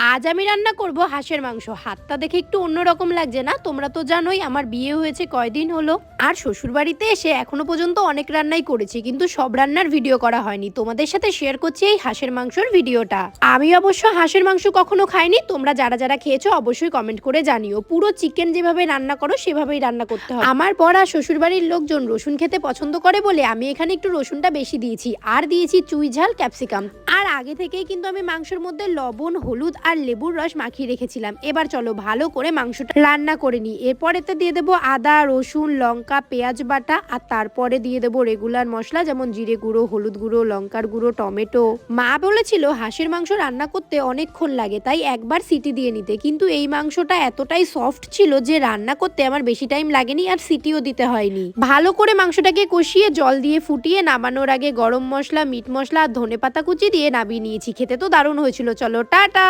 আজ আমি রান্না করব হাঁসের মাংস। হাতটা দেখে একটু অন্যরকম লাগছে না? তোমরা তো জানোই আমার বিয়ে হয়েছে কয়দিন হলো, আর শ্বশুর বাড়িতে এসে এখনো পর্যন্ত অনেক রান্নাই করেছি, কিন্তু সব রান্নার ভিডিও করা হয়নি। তোমাদের সাথে শেয়ার করছি এই হাঁসের মাংসর ভিডিওটা। আমি অবশ্য হাঁসের মাংস কখনো খাইনি, তোমরা যারা যারা খেয়েছো অবশ্যই কমেন্ট করে জানিও। পুরো চিকেন যেভাবে রান্না করো সেভাবেই রান্না করতে হবে। আমার বর আর শ্বশুর বাড়ির লোকজন রসুন খেতে পছন্দ করে বলে আমি এখানে একটু রসুনটা বেশি দিয়েছি, আর দিয়েছি চুই ঝাল, ক্যাপসিকাম। আর আগে থেকেই কিন্তু আমি মাংসের মধ্যে লবণ, হলুদ আর লেবুর রস মাখিয়ে রেখেছিলাম। এবার চলো ভালো করে মাংসটা রান্না করে নিই। এরপর এতে দিয়ে দেবো আদা, রসুন, লঙ্কা, পেঁয়াজ বাটা, আর তারপরে দিয়ে দেবো রেগুলার মশলা যেমন জিরে গুঁড়ো, হলুদ গুঁড়ো, লঙ্কার গুঁড়ো, টমেটো। মা বলেছিল হাঁসের মাংস রান্না করতে অনেকক্ষণ লাগে, তাই একবার সিটি দিয়ে নিতে, কিন্তু এই মাংসটা এতটাই সফট ছিল যে রান্না করতে আমার বেশি টাইম লাগেনি আর সিটিও দিতে হয়নি। ভালো করে মাংসটাকে কষিয়ে জল দিয়ে ফুটিয়ে নামানোর আগে গরম মশলা, মিট মশলা আর ধনেপাতা কুচি দিয়ে নামিয়ে নিয়েছি। খেতে তো দারুণ হয়েছিল। চলো টাটা।